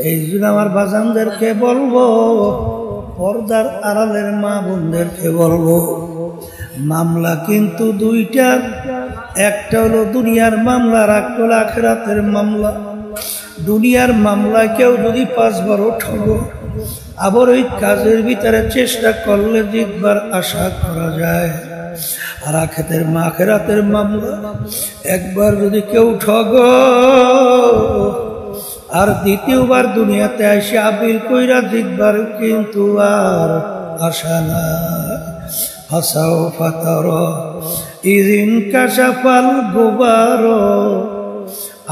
এই জন্য আমার বাজানদেরকে বলবো, পর্দার আড়ালের মা বোনদেরকে বলবো, মামলা কিন্তু দুইটা, একটা হলো দুনিয়ার মামলা আর একটা হলো আখিরাতের মামলা। দুনিয়ার মামলায় কেউ যদি 5 বার ঠগো, আবার ওই কাজের ভিতরে চেষ্টা করলে জিতবার আশা করা যায়। আর আখিরাতের মামলা একবার যদি কেউ ঠগো আর দ্বিতীয়বার দুনিয়াতে এসে আপিল কইরা জিতবার কিন্তু আর আশা নাই। হাসাও ফাতার ইদিন কাশাফাল গুবারো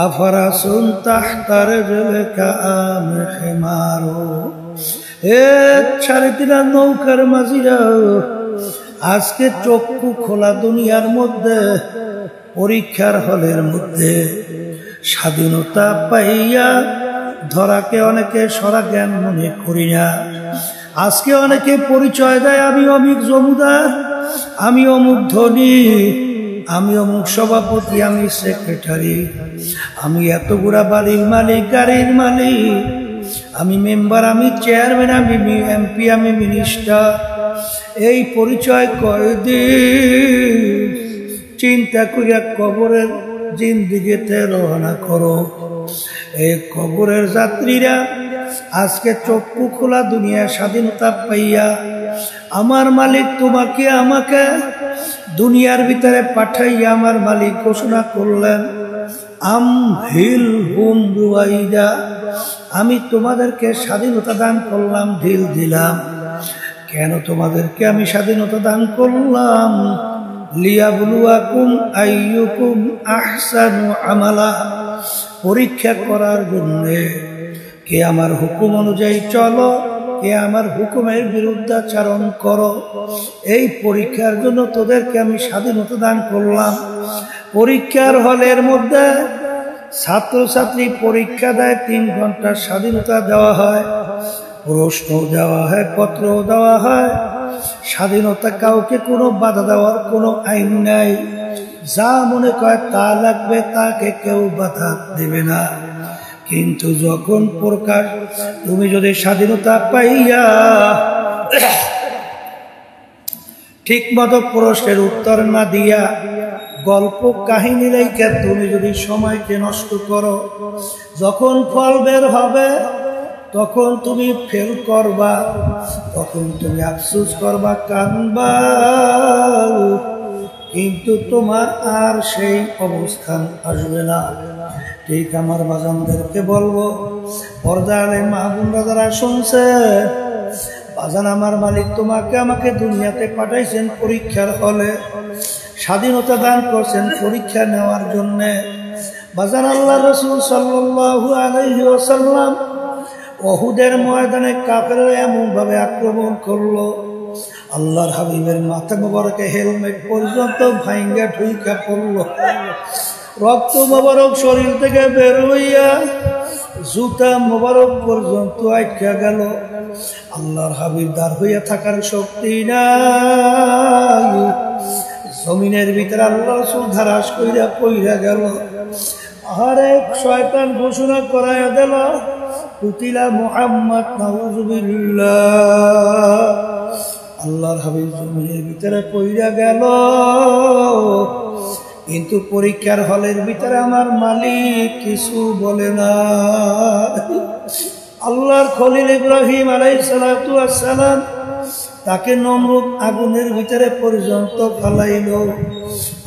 আফরাসুন তাহতার জলকা আম হিমারো। এ 3.5 নৌকার মাঝিরা, আজকে চক্ষু খোলা দুনিয়ার মধ্যে, পরীক্ষার হলের মধ্যে স্বাধীনতা পাইয়া ধরাকে অনেকে সরা জ্ঞান মনে করি না। আজকে অনেকে পরিচয় দেয়, আমি অমুক জমিদার, আমি অমুক ধনী, আমি অমুক সভাপতি, আমি সেক্রেটারি, আমি এতগুলা বাড়ির মালিক, গাড়ির মালিক, আমি মেম্বার, আমি চেয়ারম্যান, আমি এমপি, আমি মিনিস্টার। এই পরিচয় কয়দিন চিন্তা করিয়া কবরের জিন্দিগিতে রওনা করো। এই কবরের যাত্রীরা আজকে চক্ষু খোলা দুনিয়া স্বাধীনতা পাইয়া আমার মালিক তোমাকে আমাকে দুনিয়ার ভিতরে পাঠাইয়া আমার মালিক ঘোষণা করলেন, আমি তোমাদেরকে স্বাধীনতা দান করলাম, ঢিল দিলাম। কেন তোমাদেরকে আমি স্বাধীনতা দান করলাম? লিয়াবলুয়াকুম আইয়ুকুম আহসানু আমালা, পরীক্ষা করার জন্য। কে আমার হুকুম অনুযায়ী চলো, কে আমার হুকুমের বিরুদ্ধাচরণ করো। এই পরীক্ষার জন্য তোদেরকে আমি স্বাধীনতা দান করলাম। পরীক্ষার হলের মধ্যে ছাত্রছাত্রী পরীক্ষা দেয়, 3 ঘন্টার স্বাধীনতা দেওয়া হয়, প্রশ্ন দেওয়া হয়, পত্র দেওয়া হয়। স্বাধীনতা কাউকে কোনো বাধা দেওয়ার কোনো আইন নাই। যা মনে করে তা লাগবে, তাকে কেউ বাধা দেবে না। কিন্তু যখন প্রকাশ তুমি যদি স্বাধীনতা পাইয়া ঠিক মতো প্রশ্নের উত্তর না দিয়া গল্প কাহিনী রেখে তুমি যদি সময়কে নষ্ট করো, যখন ফল বের হবে তখন তুমি ফেল করবা, তখন তুমি আফসোস করবা, কানবা, কিন্তু তোমার আর সেই অবস্থান আসবে না। ঠিক আমার বাজানদেরকে বলবো, পর্দারে মা বোনরা যারা শুনছে, বাজান আমার মালিক তোমাকে আমাকে দুনিয়াতে পাঠাইছেন পরীক্ষার হলে, স্বাধীনতা দান করছেন পরীক্ষা নেওয়ার জন্য। বাজান আল্লাহ রাসূল সাল্লাল্লাহু আলাইহি ওয়াসাল্লাম উহুদের ময়দানে কাফেররা এমন ভাবে আক্রমণ করলো, আল্লাহর হাবিবের মাথা মোবারকে হেলমেট পর্যন্ত ভাঙ্গা ঢুইকা পড়লো, রক্ত মোবারক শরীর থেকে বের হইয়া জুতা মোবারক পর্যন্ত আটকা গেল। আল্লাহর হাবিব দাঁড় হইয়া থাকার শক্তি নাই, জমিনের ভিতরে আল্লাহ রাসূল ধারাস কইরা পইরা গেল। আরে শয়তান ঘোষণা করাইয়া দিল, কুতিলা মুহাম্মদ, নাউযুবিল্লাহ। আল্লাহর হাবিব জমিনের ভিতরে পইরা গেল। কিন্তু পরীক্ষার হলের ভিতরে আমার মালিক কিছু বলে না। আল্লাহর খলিল ইব্রাহিম আলাইহিস সালাতু ওয়াস সালাম তাকে নমরুদ আগুনের ভিতরে পর্যন্ত ফেলাইল,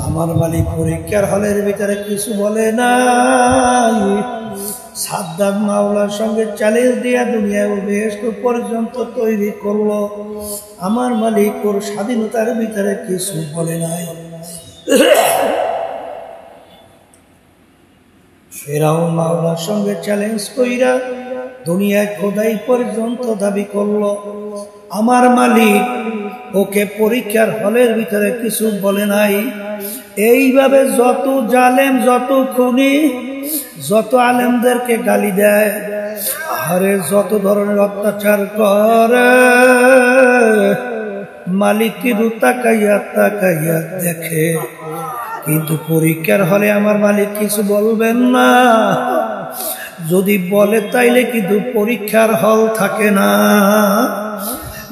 আমার মালিক পরীক্ষার হলের ভিতরে কিছু বলে না। সাদ্দাম মাওলার সঙ্গে চ্যালেঞ্জ দিয়া দুনিয়ায় বেহেশত পর্যন্ত তৈরি করলো, আমার মালিক ওর স্বাধীনতার ভিতরে কিছু বলে নাই। ফেরাউন মাওলার সঙ্গে চ্যালেঞ্জ কইরা দুনিয়ায় খোদাই পর্যন্ত দাবি করলো, আমার মালিক ওকে পরীক্ষার হলের ভিতরে কিছু বলে নাই। এইভাবে যত জালেম, যত খুনি, যত আলেমদেরকে গালি দেয়, আরে যত ধরনের অত্যাচার করে, মালিক কিন্তু তাকাইয়া তাকাইয়া দেখে, কিন্তু পরীক্ষার হলে আমার মালিক কিছু বলবেন না। যদি বলে তাইলে কিন্তু পরীক্ষার হল থাকে না।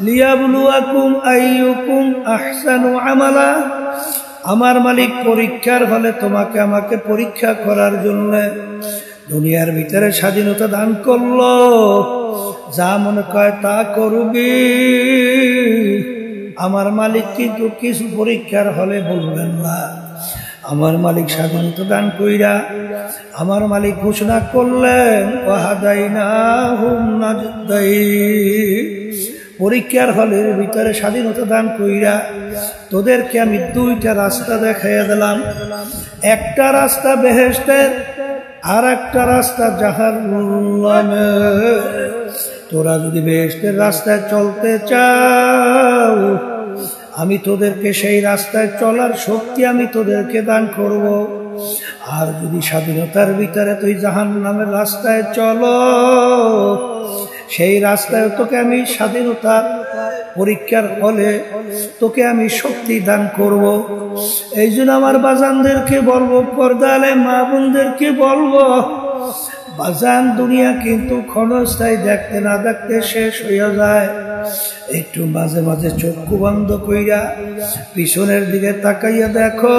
লিয়াবলুয়াকুম আইয়ুকুম আহসানু আমালা, আমার মালিক পরীক্ষার হলে তোমাকে আমাকে পরীক্ষা করার জন্য দুনিয়ার ভিতরে স্বাধীনতা দান করলো। যা মনে কয় তা করবি, আমার মালিক কিন্তু কিছু পরীক্ষার হলে বলবেন না। আমার মালিক স্বাধীনতা দান কইরা আমার মালিক ঘোষণা করলেন ওয়াহাদাইনাহুম নাজদাইন, পরীক্ষার হলের ভিতরে স্বাধীনতা দান কইরা তোদেরকে আমি দুইটা রাস্তা দেখাইয়া দিলাম। একটা রাস্তা বেহেশতের, আর একটা রাস্তা জাহান্নামের। তোরা যদি বেহেশতের রাস্তায় চলতে চাও, আমি তোদেরকে সেই রাস্তায় চলার শক্তি আমি তোদেরকে দান করব। আর যদি স্বাধীনতার ভিতরে তুই জাহান্নামের রাস্তায় চলো, সেই রাস্তায় তোকে আমি স্বাধীনতা পরীক্ষার হলে তোকে আমি শক্তি দান করব। এই জন্য আমার বাজানদেরকে বলবো, পর্দালে মা বোনদেরকে বলবো, বাজান দুনিয়া কিন্তু ক্ষণস্থায়ী, দেখতে না দেখতে শেষ হইয়া যায়। একটু মাঝে মাঝে চক্ষু বন্ধ কইরা পিছনের দিকে তাকাইয়া দেখো,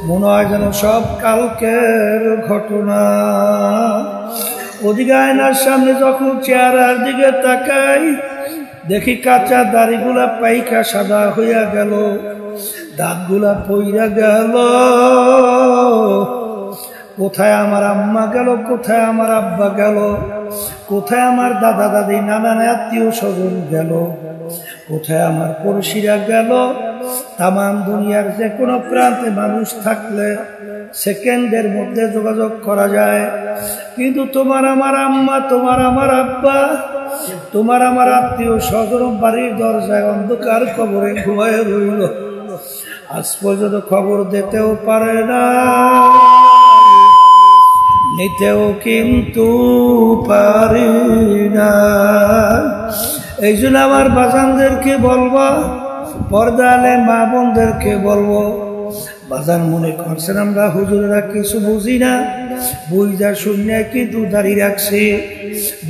মনে হয় যেন সব কালকের ঘটনা। ওদিকে আয়নার সামনে যখন চেহারার দিকে তাকাই, দেখি কাঁচা দাড়িগুলা পাইকা সাদা হইয়া গেল, দাঁতগুলা পইরা গেল। কোথায় আমার আম্মা গেল, কোথায় আমার আব্বা গেল, কোথায় আমার দাদা দাদি নানান আত্মীয় স্বজন গেল, কোথায় আমার পড়শিরা গেল। তামাম দুনিয়ার যে কোনো প্রান্তে মানুষ থাকলে সেকেন্ডের মধ্যে যোগাযোগ করা যায়, কিন্তু তোমার আমার আম্মা, তোমার আমার আব্বা, তোমার আমার আত্মীয় স্বজন বাড়ির দরজায় অন্ধকার কবরে ঘুমায় রইল, আজ পর্যন্ত খবর দিতেও পারে না, নিতেও কিন্তু পারি না। এই জন্য আমার বাজানদেরকে বলবো, পর্দালে মা বোনদেরকে বলবো, বাজান মনে করছেন আমরা হুজুরেরা কিছু বুঝি না, বুঝা শূন্যায় কিন্তু দাঁড়িয়ে রাখছি,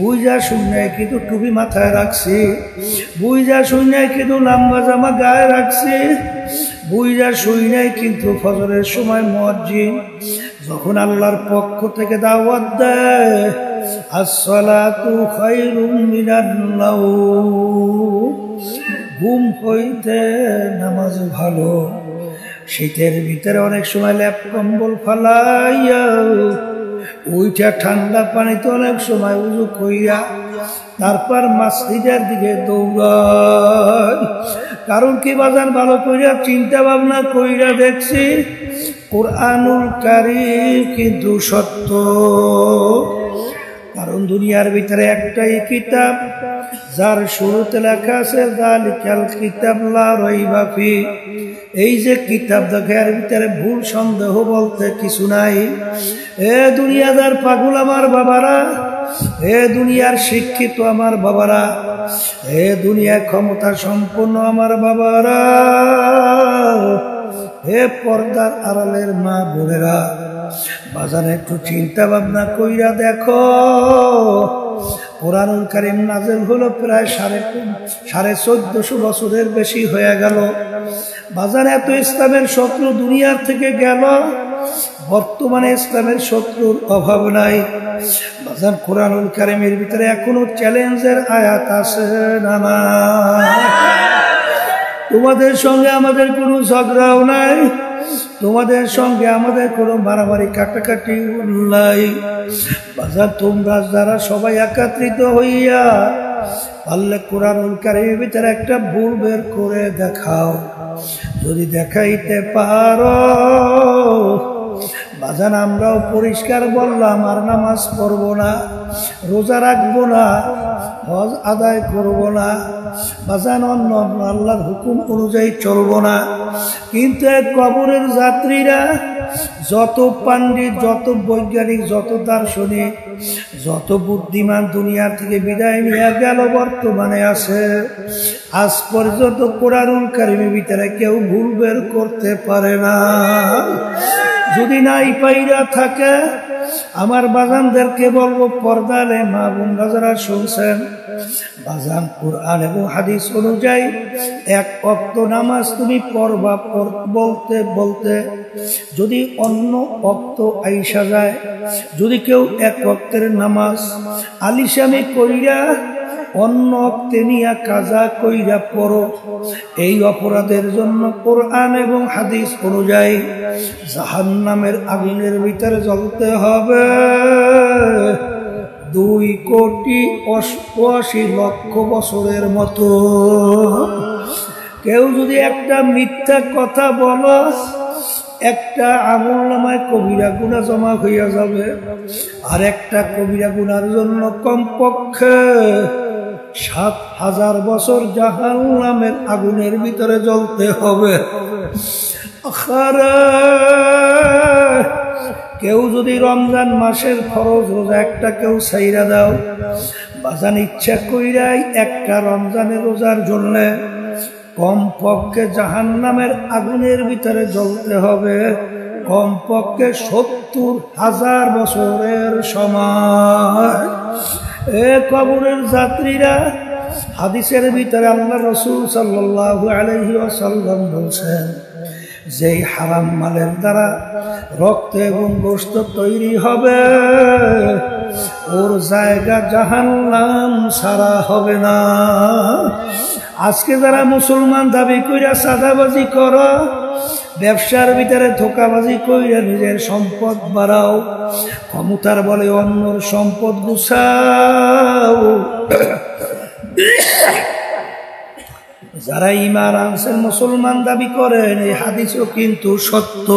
বুঝা শূন্যায় কিন্তু টুপি মাথায় রাখছি, বুঝা শূন্যায় কিন্তু লম্বা জামা গায়ে রাখছি, বুঝা শূন্যায় কিন্তু ফজরের সময় মুয়াজ্জিন যখন আল্লাহর পক্ষ থেকে দাওয়াত দেয়, আসসালাতু খায়রুম মিনান নাওম, ঘুম হইতে নামাজ ভালো। শীতের ভিতরে অনেক সময় ল্যাপ কম্বল ফালাইয়া ওইটা ঠান্ডা পানিতে অনেক সময় উজু কইরা তারপর মসজিদের দিকে দৌড়ায়। কারণ কি বাজান, ভালো কইরা চিন্তা ভাবনা কইরা দেখছি কুরআনুল কারীম কিন্তু সত্য। কারণ দুনিয়ার ভিতরে একটাই কিতাব, যার শুরুতে লেখা আছে যালিকাল কিতাব লা রাইবা ফি, এই যে কিতাব দেখে এর ভিতরে ভুল সন্দেহ বলতে কিছু নাই। এ দুনিয়াদার পাগল আমার বাবারা, এ দুনিয়ার শিক্ষিত আমার বাবারা, এ দুনিয়া ক্ষমতা সম্পন্ন আমার বাবারা, হে পর্দার আড়ালের মা বোনেরা, বাজারে একটু চিন্তা ভাবনা কইরা দেখো, কুরআনুল কারীম নাযিল হলো প্রায় 1450 বছরের বেশি হয়ে গেল। বাজারে এত ইসলামের শত্রু দুনিয়ার থেকে গেল, বর্তমানে ইসলামের শত্রুর অভাব নাই। বাজার কুরআনুল কারীমের ভিতরে এখনো চ্যালেঞ্জের আয়াত আছে না? তোমাদের সঙ্গে আমাদের কোনো ঝগড়াও নাই, তোমাদের সঙ্গে আমাদের কোনো মারামারি কাটাকাটি নাই। বাজার তোমরা যারা সবাই একত্রিত হইয়া পারলে কুরআনুল কারীমের ভিতরে একটা ভুল বের করে দেখাও। যদি দেখাইতে পারো, বাজান আমরাও পরিষ্কার বললাম আর নামাজ পড়বো না, রোজা রাখবো না, হজ আদায় করবো না, বাজান অন্য আল্লাহর হুকুম অনুযায়ী চলবো না। কিন্তু কবরের যাত্রীরা যত পাণ্ডিত, যত বৈজ্ঞানিক, যত দার্শনিক, যত বুদ্ধিমান দুনিয়ার থেকে বিদায় নিয়ে গেল, বর্তমানে আছে, আজ পর্যন্ত কুরআনুল কারীমের ভিতরে কেউ ভুল বের করতে পারে না। যদি নাই পাইরা থাকে আমার বাজানদেরকে বলবো, পর্দালে মা বোনরা যারা শুনছেন, বাজান কোরআন এবং হাদিস অনুযায়ী এক ওয়াক্ত নামাজ তুমি পড়বা। বলতে বলতে যদি অন্য ওয়াক্ত আইসা যায়, যদি কেউ এক ওয়াক্তের নামাজ আলিশামি কইরা অন্য ওয়াক্তে নিয়া কাজা কইরা পড়ো, এই অপরাধের জন্য কোরআন এবং হাদিস অনুযায়ী জাহান্নামের আগুনের ভিতরে জ্বলতে হবে 2,88,00,000 বছরের মতো। কেউ যদি একটা মিথ্যা কথা বলো, একটা আমলনামায় কবিরা গুনাহ জমা হইয়া যাবে, আর একটা কবিরা গুনার জন্য কমপক্ষে 7,000 বছর জাহান্নামের আগুনের ভিতরে জ্বলতে হবে। কেউ যদি রমজান মাসের ফরজ রোজা একটা কেউ ছাইরা দাও, বাজান ইচ্ছা কইরাই একটা রমজানের রোজার জন্য কমপক্ষে জাহান্নামের আগুনের ভিতরে জ্বলতে হবে কমপক্ষে 70,000 বছরের সমান। এ কবরের যাত্রীরা, হাদিসের ভিতরে আল্লাহ রাসূল সাল্লাল্লাহু আলাইহি ওয়াসাল্লাম বলেছেন, যেই হারাম মালের দ্বারা রক্ত এবং গোশত তৈরি হবে, ওর জায়গা জাহান্নাম ছাড়া হবে না। আজকে যারা মুসলমান দাবি কইরা সাদাবাজি করো, ব্যবসার ভিতরে ধোকাবাজি কইরা নিজের সম্পদ বাড়াও, ক্ষমতার বলে অন্যর সম্পদ গুছাও, যারা ঈমান আনছেন মুসলমান দাবি করেন, এই হাদিসও কিন্তু সত্য।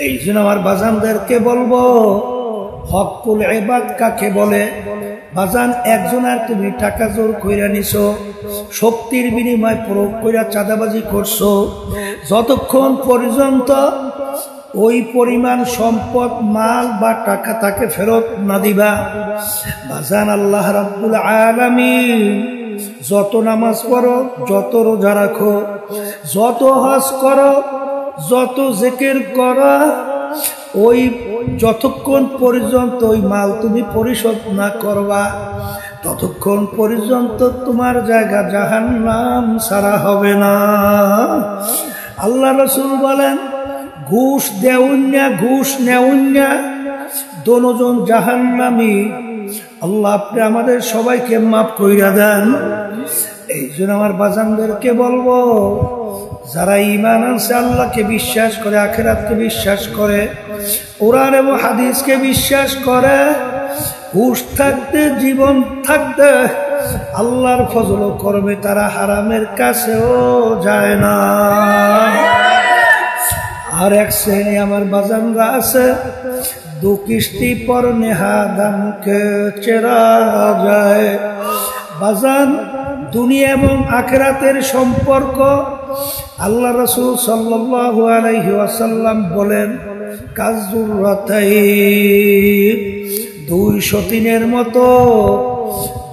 এই জন্য আমার বাজানদেরকে বলবো, হকুল ইবাদ কাকে বলে? বাজান, একজন আর তুমি টাকা জোর কইরা নিছো, শক্তির বিনিময় প্রয়োগ কইরা চাঁদাবাজি করছো, যতক্ষণ পর্যন্ত ওই পরিমাণ সম্পদ মাল বা টাকা তাকে ফেরত না দিবা, বাজান আল্লাহ রাব্বুল আলামিন যত নামাজ পড়ো, যত রোজা রাখো, যত হজ করো, যত জিকির করো, ওই যতক্ষণ পর্যন্ত ওই মাল তুমি পরিশোধ না করবা, ততক্ষণ পর্যন্ত তোমার জায়গা জাহান্নাম ছাড়া হবে না। আল্লাহ রাসূল বলেন, ঘুষ দেউন্যা ঘুষ নেউন্যা দোনোজন জাহান্নামী। আল্লাহ আপনি আমাদের সবাইকে মাফ কইরা দেন। এই জন্য আমার বাজানদেরকে বলবো, যারা ঈমান আনছে, আল্লাহকে বিশ্বাস করে, আখিরাতকে বিশ্বাস করে, কোরআন এবং হাদিসকে বিশ্বাস করে, হুশ থাকতে, জীবন থাকতে আল্লাহর ফজল করবে, তারা হারামের কাছেও যায় না। আর এক শ্রেণী আমার বাজানরা আছে, দু কিস্তি পর নেহাদানকে চেরা যায়। বাজান, দুনিয়া এবং আখিরাতের সম্পর্ক আল্লাহ রাসূল সাল্লাল্লাহু আলাইহি ওয়াসাল্লাম বলেন, কাযুরাতাইন, 200 তিনের মতো।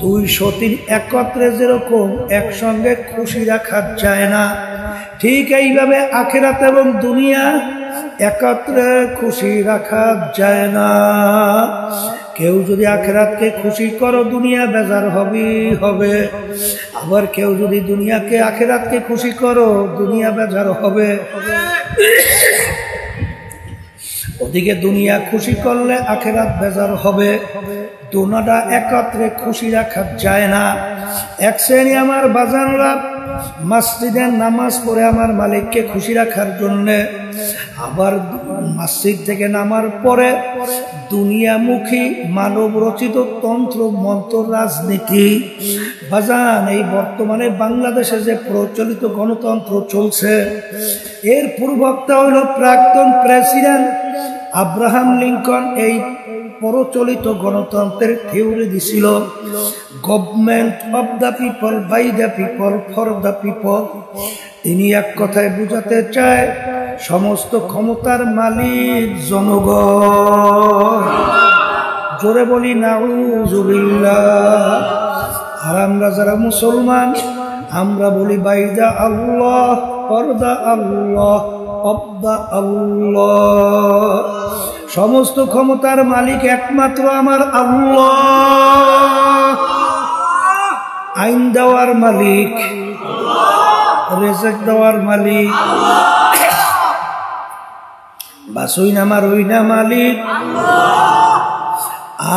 200 তিন একত্রে যেরকম একসঙ্গে খুশি রাখা যায় না, ঠিক এইভাবে আখিরাত এবং দুনিয়া একত্রে খুশি রাখা যায় না। কেউ যদি আখিরাতকে খুশি করো, দুনিয়া বেজার হবে। আবার কেউ যদি দুনিয়াকে আখিরাতকে খুশি করো, দুনিয়া বেজার হবে। ওদিকে দুনিয়া খুশি করলে আখিরাত বেজার হবে। দুনাটা একত্রে খুশি রাখা যায় না। এক শ্রেণী আমার বাজানরা মসজিদের নামাজ পড়ে আমার মালিককে খুশি রাখার জন্য, আবার মসজিদ থেকে নামার পরে দুনিয়ামুখী মানব রচিত তন্ত্র মন্ত্র রাজনীতি। বাজান, এই বর্তমানে বাংলাদেশে যে প্রচলিত গণতন্ত্র চলছে, এর পূর্ববক্তা হইল প্রাক্তন প্রেসিডেন্ট আব্রাহাম লিঙ্কন। এই প্রচলিত গণতন্ত্রের থিওরি দিছিল, government of the people, by the people, for the people. তিনি এক কথায় বুঝাতে চায়, সমস্ত ক্ষমতার মালিক জনগণ। জোরে বলি নাউজুবিল্লাহ। আর আমরা যারা মুসলমান, আমরা বলি by the Allah, for the Allah, Allah. সমস্ত ক্ষমতার মালিক একমাত্র আমার আল্লাহ। আইন দেওয়ার মালিক, রেজেক দেওয়ার মালিক, বাসুই নামার ওই না মালিক।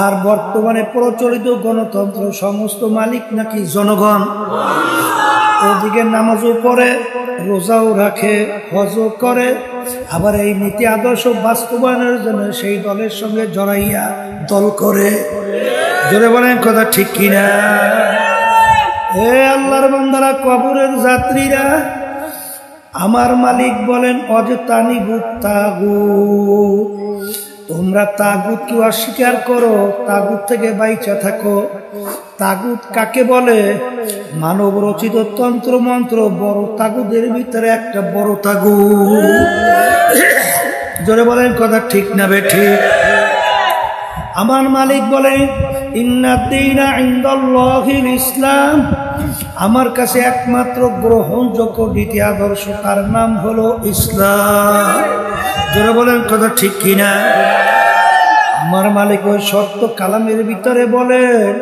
আর বর্তমানে প্রচলিত গণতন্ত্র সমস্ত মালিক নাকি জনগণ। ওদিকে নামাজও পড়ে, রোজাও রাখে, হজও করে, আবার এই নীতি আদর্শ বাস্তবায়নের জন্য সেই দলের সঙ্গে জড়াইয়া দল করে। জোরে বলেন কথা ঠিক কিনা? এ আল্লাহর বান্দারা, কবরের যাত্রীরা, আমার মালিক বলেন অজতানিবুত তাগুত। তোমরা তাগুত কি অস্বীকার করো, তাগুত থেকে বাইচা থাকো। তাগুত কাকে বলে? মানব রচিত তন্ত্র মন্ত্র বড় তাগুদের ভিতরে একটা বড় তাগুত। জোরে বলেন কথা ঠিক না বেঠিক? আমার মালিক বলেন ইন্নাদ-দীনা ইনদাল্লাহিল ইসলাম। আমার কাছে একমাত্র গ্রহণযোগ্য নীতি আদর্শ, তার নাম হলো ইসলাম। জোরে বলেন কথা ঠিক কিনা? আমার মালিক ওই সত্য কালামের ভিতরে বলেন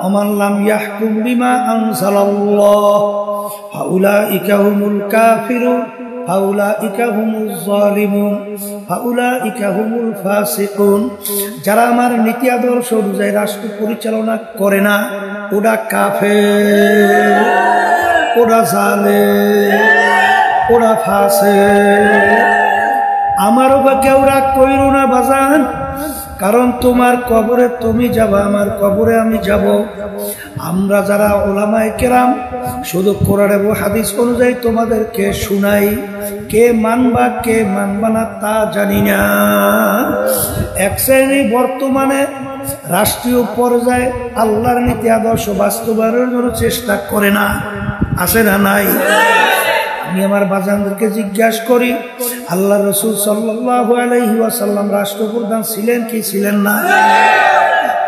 ওমান লাম ইয়াহকুম বিমা আনজালাল্লাহ ফাউলাইকা হুমুল কাফিরুন ফাউলাইকা হুমুজ জালিমুন ফাউলাইকা হুমুল ফাসিকুন। যারা আমার নীতি আদর্শ অনুযায়ী রাষ্ট্র পরিচালনা করে না, ওরা কাফের, ওরা জালেম, ওরা ফাসিক। আমারও বা কেউ রাগ কইরো না বাজান, কারণ তোমার কবরে তুমি যাবা, আমার কবরে আমি যাব। আমরা যারা উলামায়ে কেরাম শুধু কোরআন এবং হাদিস অনুযায়ী তোমাদেরকে শুনাই, কে মানবা কে মানবা না তা জানি না। এক শ্রেণী বর্তমানে রাষ্ট্রীয় পর্যায়ে আল্লাহর নীতি আদর্শ বাস্তবায়নের জন্য চেষ্টা করে না, আছে না নাই? আমি আমার বাজানদেরকে জিজ্ঞাসা করি, আল্লাহ রাসূল সাল্লাল্লাহু আলাইহি ওয়াসাল্লাম রাষ্ট্রপ্রধান ছিলেন কি ছিলেন না?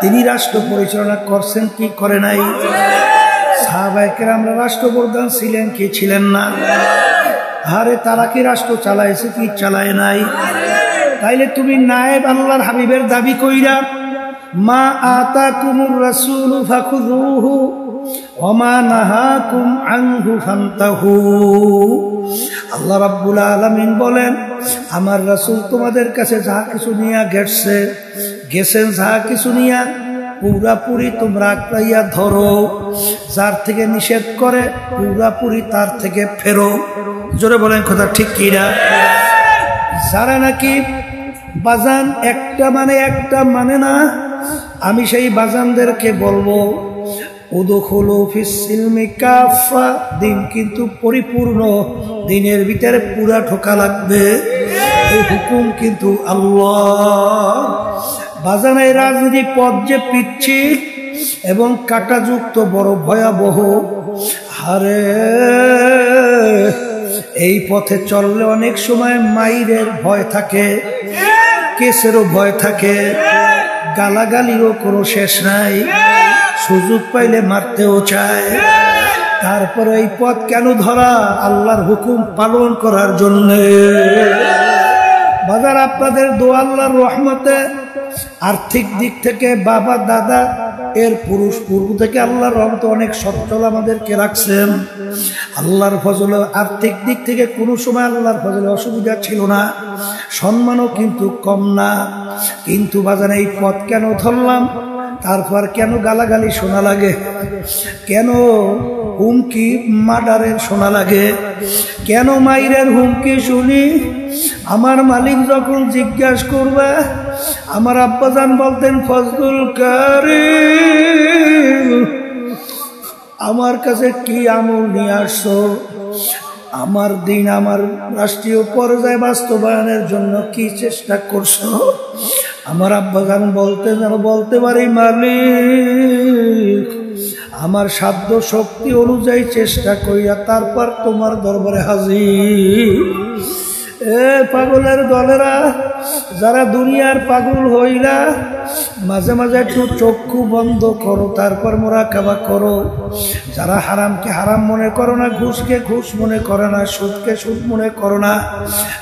তিনি রাষ্ট্র পরিচালনা করছেন কি করে নাই? সাহাবায়ে কেরামরা রাষ্ট্রপ্রধান ছিলেন কি ছিলেন না? আরে তারা কি রাষ্ট্র চালাইছে কি চালায় নাই? তাইলে তুমি নায়েব আল্লাহর হাবিবের দাবি কইরা মা আতাকুমুর রাসূলু ফাখুযুহু ওমা নাহাকুম আনহু ফান্তাহু। আল্লাহ রাব্বুল আলামিন বলেন, আমার রাসূল তোমাদের কাছে যা কিছু নিয়ে গেছেন যা কিছু নিয়ে পুরাপুরি তোমরা আঁকড়াইয়া ধরো, যার থেকে নিষেধ করে পুরাপুরি তার থেকে ফেরো। জোরে বলেন কথা ঠিক কিনা? যারা নাকি বাজান একটা মানে না, আমি সেই বাজানদেরকে বলবো উদখুলু ফিস-সিলমি কাফা। দিন কিন্তু পরিপূর্ণ, দিনের ভিতরে পুরা ঢোকা লাগবে। এই হুকুম কিন্তু আল্লাহ। বাজান এই রাজনীতি পথ যে পিচ্ছিল এবং কাঁটাযুক্ত বড় ভয়াবহ। আরে এই পথে চললে অনেক সময় মাইরের ভয় থাকে, কেসেরও ভয় থাকে, গালাগালিরও কোনো শেষ নাই, সুযোগ পাইলে মারতেও চায়। তারপরে এই পথ কেন ধরা? আল্লাহর হুকুম পালন করার জন্য। বাজার আপনাদের দোয়া, আল্লাহর রহমতে আর্থিক দিক থেকে বাবা দাদা এর পুরুষ পূর্ব থেকে আল্লাহর রহমতে অনেক সচ্ছল আমাদেরকে রাখছেন। আল্লাহর ফজলে আর্থিক দিক থেকে কোনো সময় আল্লাহর ফজলে অসুবিধা ছিল না, সম্মানও কিন্তু কম না। কিন্তু বাজার এই পথ কেন ধরলাম? তারপর কেন গালাগালি শোনা লাগে? কেন হুমকি মার্ডারের শোনা লাগে? কেন মাইরের হুমকি শুনি? আমার মালিক যখন জিজ্ঞাসা করবে, আমার আব্বাজান বলতেন ফজলুল কারীম আমার কাছে কি আমল নিয়ে আসছো, আমার দিন আমার রাষ্ট্রীয় পর্যায়ে বাস্তবায়নের জন্য কি চেষ্টা করছো? আমার আব্বাজান বলতেন, যেন বলতে পারি মালিক আমার সাধ্য শক্তি অনুযায়ী চেষ্টা করিয়া তারপর তোমার দরবারে হাজির। এ পাগলের দলেরা, যারা দুনিয়ার পাগল হইলা, মাঝে মাঝে একটু চক্ষু বন্ধ করো, তারপর মুরাকাবা করো। যারা হারামকে হারাম মনে করো না, ঘুষকে ঘুষ মনে করো না, সুদকে সুদ মনে করো না,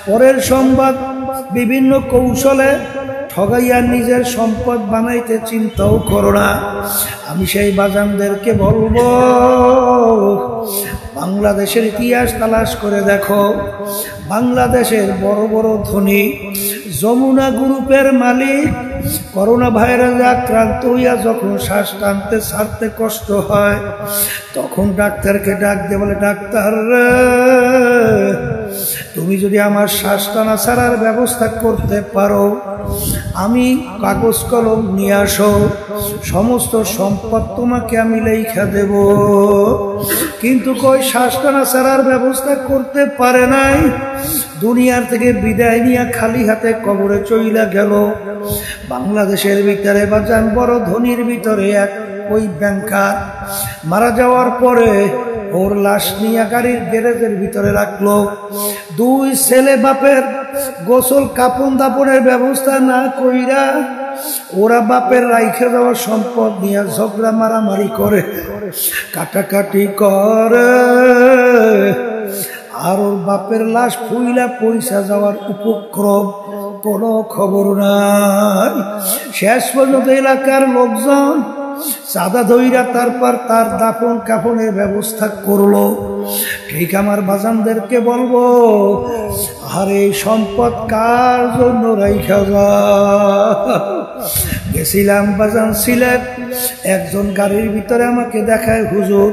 পরের সম্পদ বিভিন্ন কৌশলে ঠগাইয়া নিজের সম্পদ বানাইতে চিন্তাও করো না। আমি সেই বাজানদেরকে বলবো, বাংলাদেশের ইতিহাস তালাশ করে দেখো। বাংলাদেশের বড় বড় ধনী যমুনা গ্রুপের মালিক করোনা ভাইরাসে আক্রান্ত হইয়া যখন শ্বাস টানতে ছাড়তে কষ্ট হয়, তখন ডাক্তারকে ডাক দিয়ে বলে, ডাক্তার তুমি যদি আমার শ্বাস টানা ছাড়ার ব্যবস্থা করতে পারো, আমি কাগজ কলম নিয়ে আসো, সমস্ত সম্পদ তোমাকে আমি লেখা দেব। কিন্তু কই শ্বাস টানা ছাড়ার ব্যবস্থা করতে পারে নাই, দুনিয়ার থেকে বিদায় নিয়ে খালি হাতে কবরে চইলা গেল। বাংলাদেশের ভিতরে বাজান বড় ধনির ভিতরে এক ওই ব্যাংকার মারা যাওয়ার পরে ওর লাশ নিয়ে গাড়ির গ্যারেজের ভিতরে রাখলো। দুই ছেলে বাপের গোসল কাপন দাপনের ব্যবস্থা না কইরা ওরা বাপের রাইখে যাওয়ার সম্পদ নিয়ে ঝগড়া মারামারি করে, কাটাকাটি করে, আর ওর বাপের লাশ ফুইলা পয়সা যাওয়ার উপক্রম, কোনো খবর নাই। শেষ পর্যন্ত এলাকার লোকজন চাঁদা ধইরা তারপর তার দাফন কাফনের ব্যবস্থা করলো। ঠিক আমার বাজানদেরকে বলবো, আর এই সম্পদ কার জন্য রাইখা গেছিলাম বাজান সিলেট, একজন গাড়ির ভিতরে আমাকে দেখায়, হুজুর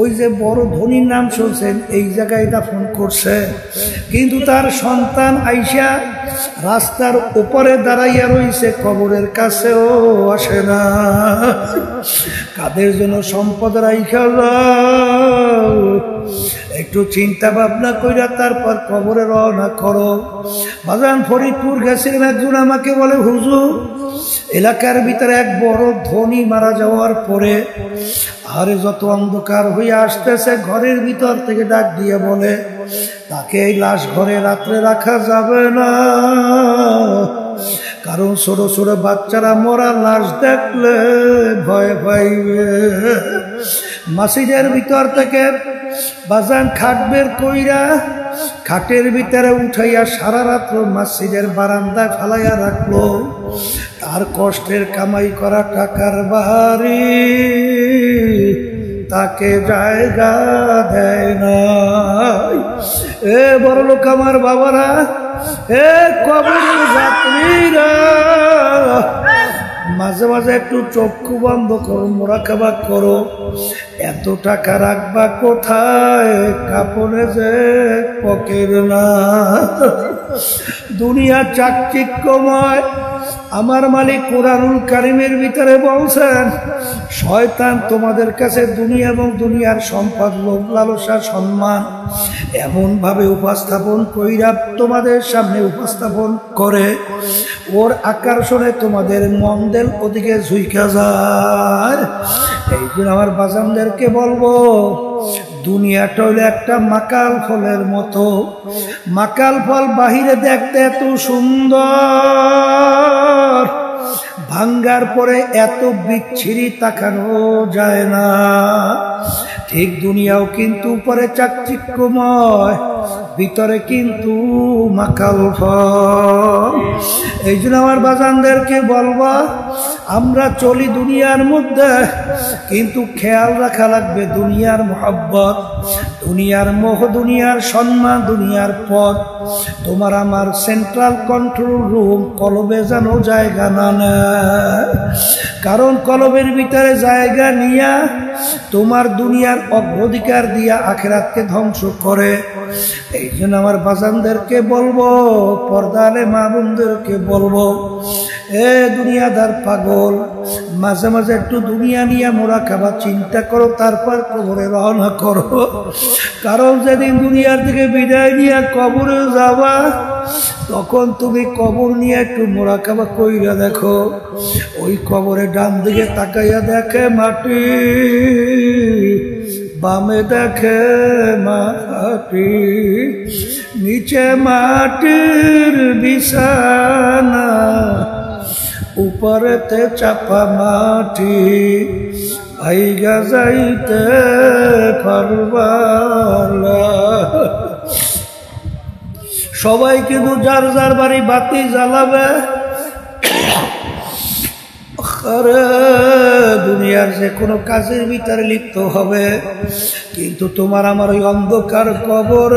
ওই যে বড় ধনীর নাম শুনছেন, এই জায়গায় দাফন করছে, কিন্তু তার সন্তান আইসা রাস্তার উপরে দাঁড়াইয়া রইছে, কবরের কাছেও আসে না। কাদের জন্য সম্পদ রাইখা একটু চিন্তা ভাবনা কইরা তারপর কবরে রওনা করো। বাজান ফরিদপুর গেছিলেন, একজন আমাকে বলে, হুজুর এলাকার ভিতরে এক বড় ধনী মারা যাওয়ার পরে আরে যত অন্ধকার হয়ে আসতেছে, ঘরের ভিতর থেকে ডাক দিয়ে বলে, তাকে এই লাশ ঘরে রাত্রে রাখা যাবে না, কারণ ছোট ছোট বাচ্চারা মরা লাশ দেখলে ভয় পাইবে। মসজিদের ভিতর থেকে বাজান খাট বের কইরা খাটের ভিতরে উঠাইয়া সারা রাত্র মসজিদের বারান্দায় ফালাইয়া রাখলো। তার কষ্টের কামাই করা টাকার বাহারি তাকে জায়গা দেয় না। এ বড় লোক আমার বাবারা, এ কবরের যাত্রীরা, মাঝে মাঝে একটু চক্ষু বন্ধ করো, মুরাকাবা করো। এত টাকা রাখবা কোথায়, কাপড়ে যে পকেট না। দুনিয়া চাকচিক্যময়। আমার মালিক কুরআনুল কারীমের ভিতরে বলছেন, শয়তান তোমাদের কাছে দুনিয়া এবং দুনিয়ার সম্পদ, লোভ লালসা, সম্মান এমন ভাবে উপস্থাপন কইরা তোমাদের সামনে উপস্থাপন করে, ওর আকর্ষণে তোমাদের মন দেল ওদিকে ঝুইকা যায়। এই জন্য আমার বাজানদেরকে বলবো, দুনিয়াটা হইলে একটা মাকাল ফলের মতো। মাকাল ফল বাহিরে দেখতে এত সুন্দর, ভাঙ্গার পরে এত বিচ্ছিরি তাকানো যায় না। ঠিক দুনিয়াও কিন্তু উপরে চাকচিক্যময়, ভিতরে কিন্তু মাকাল ফল। এই জন্য আমার বাজানদেরকে বলবা, আমরা চলি দুনিয়ার মধ্যে, কিন্তু খেয়াল রাখা লাগবে দুনিয়ার মোহাব্বত, দুনিয়ার মোহ, দুনিয়ার সম্মান, দুনিয়ার পথ তোমার আমার সেন্ট্রাল কন্ট্রোল রুম কলবে যেন জায়গা না নেয়। কারণ কলবের ভিতরে জায়গা নিয়া তোমার দুনিয়ার অগ্রাধিকার দিয়া আখিরাতকে ধ্বংস করে। এই জন্য আমার বাজানদেরকে বলবো, পর্দালে মা বোনদেরকে বলবো, এ দুনিয়াদার পাগল, মাঝে মাঝে একটু দুনিয়া নিয়ে মুরাকাবা চিন্তা করো, তারপর কবরে রওনা করো। কারণ যেদিন দুনিয়ার থেকে বিদায় নিয়ে কবরে যাবা, তখন তুমি কবর নিয়ে একটু মুরাকাবা কইরা দেখো। ওই কবরে ডান দিকে তাকাইয়া দেখে মাটি, বামে দেখে মাটি, নিচে মাটির বিছানা, উপরেতে চাপা মাটি, ভাইগা যাইতে পারবালা। সবাই কিন্তু যার যার বাড়ি বাতি জ্বালাবে। আরে দুনিয়ার যে কোনো কাজের ভিতরে লিপ্ত হবে, কিন্তু তোমার আমার ওই অন্ধকার কবর,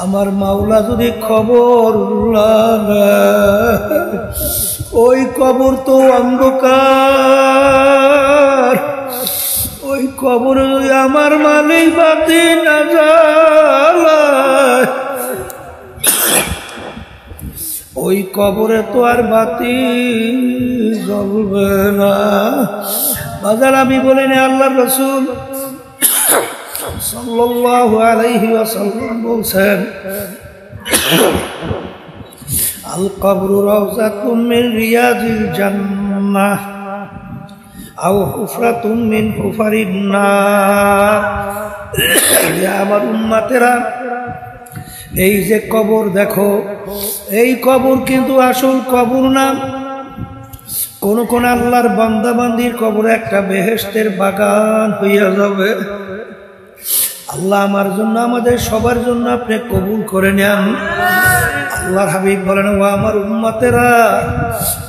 আমার মাওলা যদি খবর লাগে, ওই কবর তো অন্ধকার, ওই কবর আমার মালিক বাতি না জ্বালায়, ওই কবরে তো আর বাতি জ্বলবে না। বাজার আমি বলিনি, আল্লাহর রাসূল সাল্লাল্লাহু আলাইহি ওয়াসাল্লাম বলছেন, আল কবরু রাওযাতুম মিন রিয়াজিল জান্নাহ আও হুফরাতুম মিন হুফারিন নার। আমার উম্মতেরা, এই যে কবর দেখো, এই কবর কিন্তু আসল কবর না। কোন কোন আল্লাহর বান্দা বান্দির কবর একটা বেহেশতের বাগান হইয়া যাবে। আল্লাহ আমার জন্য, আমাদের সবার জন্য আপনি কবুল করে নেন। আল্লাহর হাবিব বলেন, ও আমার উম্মতেরা,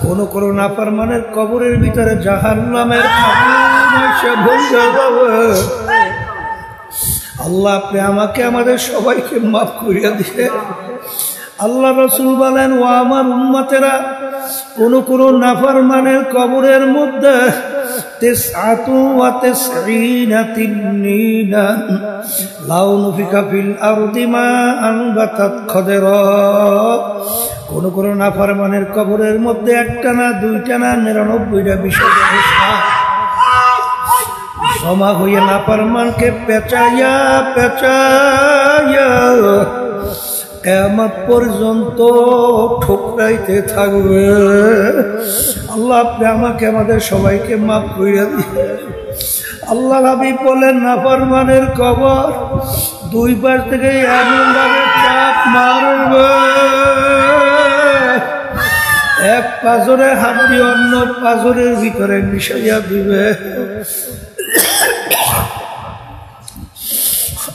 কোন কোন নাফরমানের কবরের ভিতরে জাহান্নামের আগুন এসে ভরে যাবে। আল্লাহ আপনি আমাকে, আমাদের সবাইকে মাফ করিয়া দিয়ে। আল্লাহ রাসূল বলেন, ও আমার উম্মতেরা, কোন কোন নাফরমানের কবরের মধ্যে 99 তিন্নীনা লাউ নুফিকা ফিল আরদি মা আনবাতাত খদরা। কোন কোন নাফরমানের কবরের মধ্যে একটা না, দুইটা না, 99টা বিষয় জমা হইয়া নাফরমানকে পেঁচাইয়া পেঁচাইয়া কিয়ামত পর্যন্ত ঠোকরাইতে থাকবে। আল্লাহ আপনি আমাকে, আমাদের সবাইকে মাফ করিয়া দিয়ে। আল্লাহ হাবিব বলেন, নাফরমানের কবর দুই পাশ থেকে এমন ভাবে চাপ মারবে, এক পাজরে হাত দিয়ে অন্য পাজরের ভিতরে মিশাইয়া দিবে।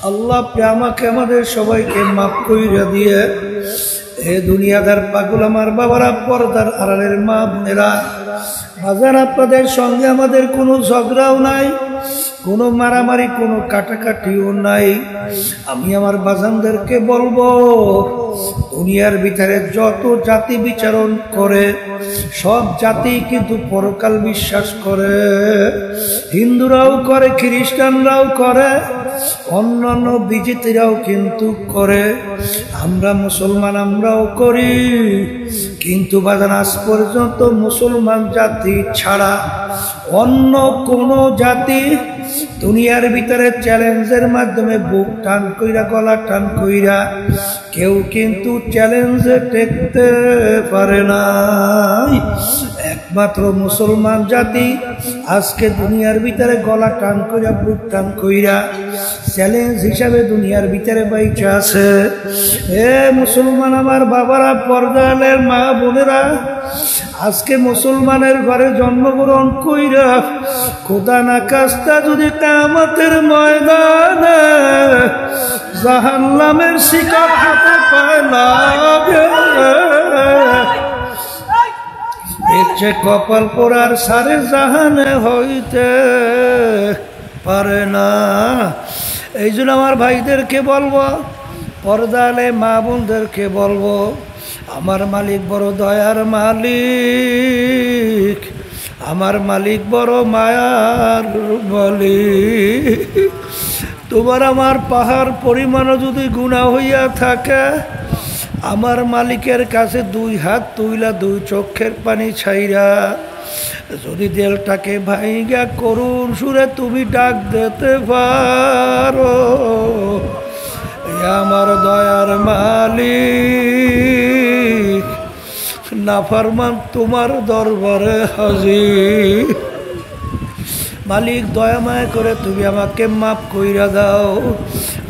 আল্লাহ আপনি আমাকে, আমাদের সবাইকে মাফ কইরা দিয়ে। এ দুনিয়াদার পাগল আমার বাবারা, পর্দার আড়ালের মা বোনেরা, বাজার আপনাদের সঙ্গে আমাদের কোনো ঝগড়াও নাই, কোনো মারামারি, কোনো কাটাকাটিও নাই। আমি আমার বাজানদেরকে বলবো, দুনিয়ার ভিতরে যত জাতি বিচরণ করে, সব জাতি কিন্তু পরকাল বিশ্বাস করে। হিন্দুরাও করে, খ্রিস্টানরাও করে, অন্যান্য বিজিতিরাও কিন্তু করে। আমরা মুসলমান, আমরাও করি। কিন্তু বাজান আজ পর্যন্ত মুসলমান জাতি ছাড়া অন্য কোন জাতি দুনিয়ার ভিতরে চ্যালেঞ্জের মাধ্যমে বুক টান কইরা, গলা টান কইরা কেউ কিন্তু চ্যালেঞ্জে টেকতে পারে না। একমাত্র মুসলমান জাতি আজকে দুনিয়ার ভিতরে গলা টান কইরা, বুক টান কইরা চ্যালেঞ্জ হিসাবে দুনিয়ার ভিতরে বাইচা আছে। এ মুসলমান আমার বাবারা, পর্দালের মা বোনেরা, আজকে মুসলমানের ঘরে জন্মগ্রহণ কইরা খোদা না কাস্তা যদি কিয়ামতের ময়দানে জাহান্নামের শিকার হাতে পায় না, এর চেয়ে কপাল পোড়ার সারে জাহানে হইতে পারে না। এই জন্য আমার ভাইদেরকে বলবো, পর্দালে মা বোনদেরকে বলবো, আমার মালিক বড় দয়ার মালিক, আমার মালিক বড় মায়ার মালিক। তোমার আমার পাহাড় পরিমাণও যদি গুনাহ হইয়া থাকে, আমার মালিকের কাছে দুই হাত তুইলা, দুই চোখের পানি ছাইরা যদি দিলটাকে ভাইঙ্গা করুণ সুরে তুমি ডাক দিতে পারো, আমার দয়ার মালিক, নাফরমান তোমার দরবারে হাজির। মালিক দয়াময় করে তুমি আমাকে মাফ কইরা দাও।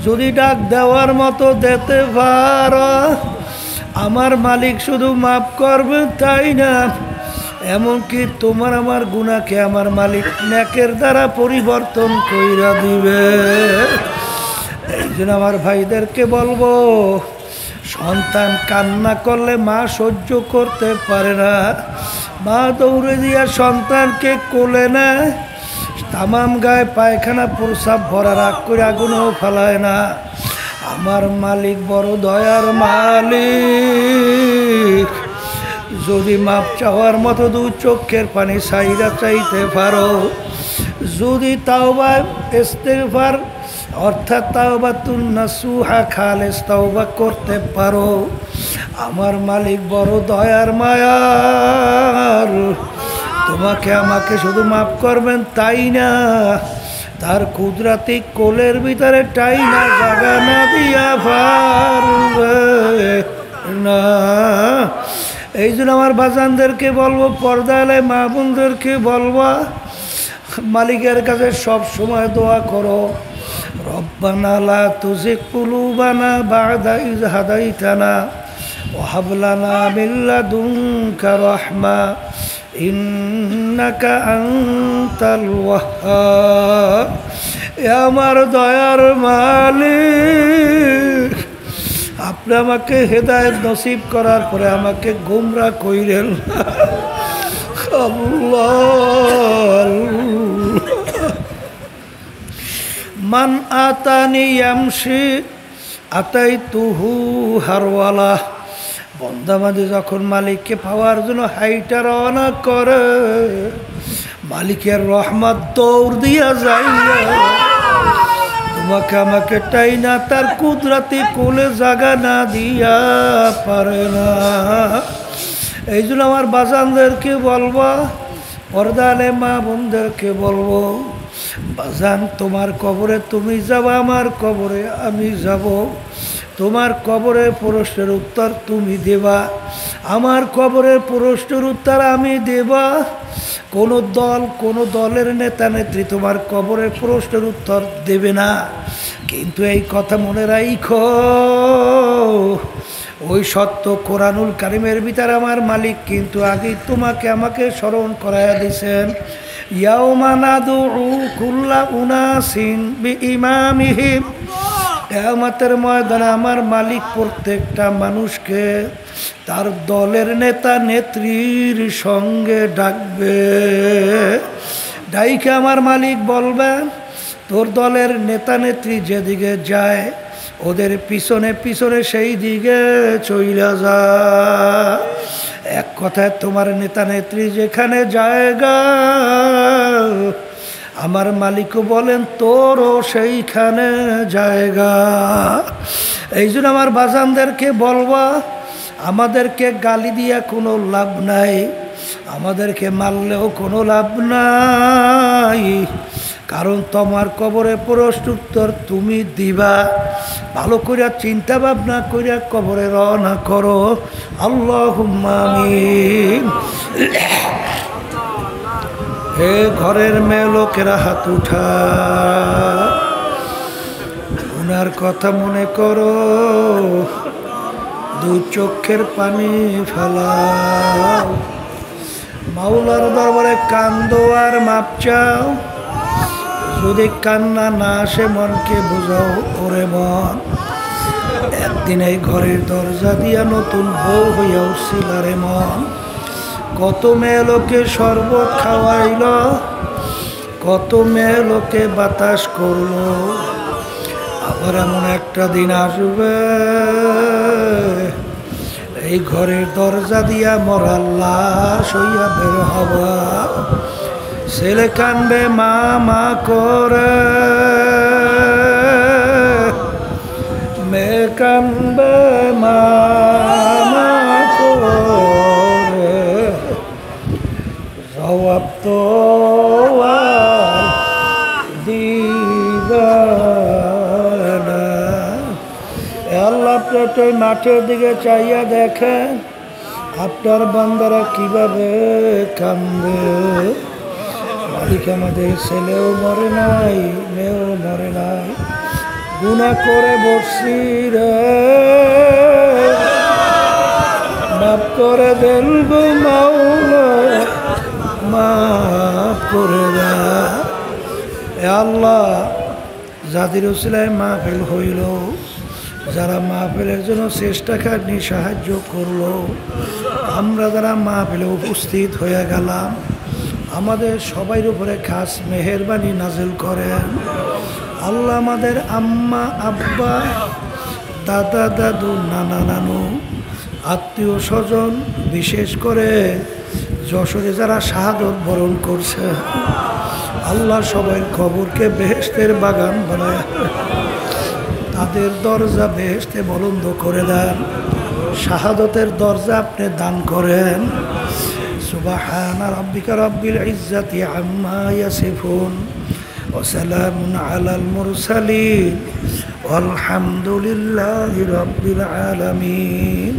যদি ডাক দেওয়ার মতো দিতে পারো, আমার মালিক শুধু মাফ করবে তাই না, এমনকি তোমার আমার গুনাহকে আমার মালিক নেকের দ্বারা পরিবর্তন কইরা দিবে। এই জন্য আমার ভাইদেরকে বলবো, সন্তান কান্না করলে মা সহ্য করতে পারে না, মা দৌড়ে দিয়া সন্তানকে কোলে নেয়, তামাম গায়ে পায়খানা প্রসাব ভরা রাগ করে আগুনও ফেলায় না। আমার মালিক বড় দয়ার মালিক, যদি মাপ চাওয়ার মতো দু চোখের পানি সাইরা চাইতে পারো, যদি তাওবা ইস্তেগফার অর্থাৎ তাওবাতুন নাসুহা খালেস তাওবা করতে পারো, আমার মালিক বড় দয়ার মায়ার, তোমাকে আমাকে শুধু মাফ করবেন তাই না, তার কুদরতি কোলের ভিতরে টাইনা জাগা না দিয়া পারবে না। এই জন্য আমার বাজানদেরকে বলবো, পর্দালে মা বোনদেরকে বলবো, মালিকের কাছে সব সময় দোয়া করো, রব্বানা লা তুজিগ কুলুবানা বা'দা ইয হাদাইতানা ওয়া হাব লানা মিন লাদুনকা রাহমা ইন্নাকা আনতাল ওয়াহ্হাব। আমার দয়ার মালিক, আপনি আমাকে হেদায়েত নসিব করার পরে আমাকে গোমরাহ কইরেন আল্লাহ। মান আতানি ইয়ামশি আতাইতুহু হারওয়ালা। বন্দাবাদী যখন মালিককে পাওয়ার জন্য হাইটা রওনা করে, মালিকের রহমত দৌড় দিয়া যায়, তোমাকে আমাকে টাইনা তার কুদরতি কোলে জাগা না দিয়া পারে না। এই জন্য আমার বাজানদেরকে বলবো, পর্দালে মা বোনদেরকে বলবো, বাজান তোমার কবরে তুমি যাবা, আমার কবরে আমি যাব, তোমার কবরের প্রশ্নের উত্তর তুমি দেবা, আমার কবরের প্রশ্নের উত্তর আমি দেবা। কোনো দলের নেতা নেত্রী তোমার কবরের প্রশ্নের উত্তর দেবে না, কিন্তু এই কথা মনে রাখো, ওই সত্য কোরআনুল কারিমের ভিতরে আমার মালিক কিন্তু আগেই তোমাকে আমাকে স্মরণ করাইয়া দিয়েছেন, ইয়াউমা নাদউ কুল্লা উনাসিন বিইমামিহিম। কিয়ামতের ময়দানে আমার মালিক প্রত্যেকটা মানুষকে তার দলের নেতা নেত্রীর সঙ্গে ডাকবে। ডাইকে আমার মালিক বলবেন, তোর দলের নেতা নেত্রী যেদিকে যায় ওদের পিছনে পিছনে সেই দিকে চইলা যা। এক কথায় তোমার নেতা নেত্রী যেখানে জায়গা, আমার মালিকও বলেন তোরও সেইখানে জায়গা। এই জন্য আমার বাজানদেরকে বলবা, আমাদেরকে গালি দিয়া কোনো লাভ নাই, আমাদেরকে মারলেও কোনো লাভ নাই, কারণ তোমার কবরে প্রশ্নোত্তর তুমি দিবা। ভালো করিয়া চিন্তা ভাবনা করিয়া কবরে রওনা করো। আল্লাহুম্মা আমিন। হে ঘরের মেয়ে লোকেরা হাত উঠা, উনার কথা মনে করো, দুই চোখের পানি ফেলাও, মাওলার দরবারে কান্দো আর মাপ চাও। যদি কান্না না আসে মনকে বোঝাও, ওরে মন একদিন এই ঘরের দরজা দিয়া নতুন বউ হইয়া উঠছিল রে মন। কত মেয়ে লোকে শরবত খাওয়াইল, কত মেয়ে লোকে বাতাস করলো, আবার এমন একটা দিন আসবে এই ঘরের দরজা দিয়া মরার লাশ হইয়া বের হবা। ছেলে কানবে মা মা করে, মেয়ে কানবে মা মা করে, জবাব তো দিবা না। আল্লাহ আপনার মাঠের দিকে চাইয়া দেখেন আপনার বান্দারা কিভাবে কান্দে। মালিক আমাদের ছেলেও মরে নাই, মেয়েও মরে নাই, গুনাহ করে বসছি রে, মাফ করে দেন গো মাওলা, মাফ করে দেন। এ আল্লাহ, যাদের উসিলায় মাহফিল হইল, যারা মাহফিলের জন্য চেষ্টা খাটনি সাহায্য করলো, আমরা যারা মাহফিলে উপস্থিত হয়ে গেলাম, আমাদের সবার উপরে খাস মেহেরবানি নাজিল করেন। আল্লাহ আমাদের আম্মা আব্বা, দাদা দাদু, নানা নানু, আত্মীয় স্বজন, বিশেষ করে যশোরে যারা শাহাদত বরণ করছে, আল্লাহ সবাই কবরকে বেহেশতের বাগান বানায়, তাদের দরজা বেহেশতে বলন্দ করে দেন, শাহাদতের দরজা আপনি দান করেন। সুবহানা রাব্বিকা রাব্বিল ইজ্জাতি আম্মা ইয়াসিফুন ওয়া সালামুন আলাল মুরসালিন ওয়ালহামদুলিল্লাহি রাব্বিল আলামিন।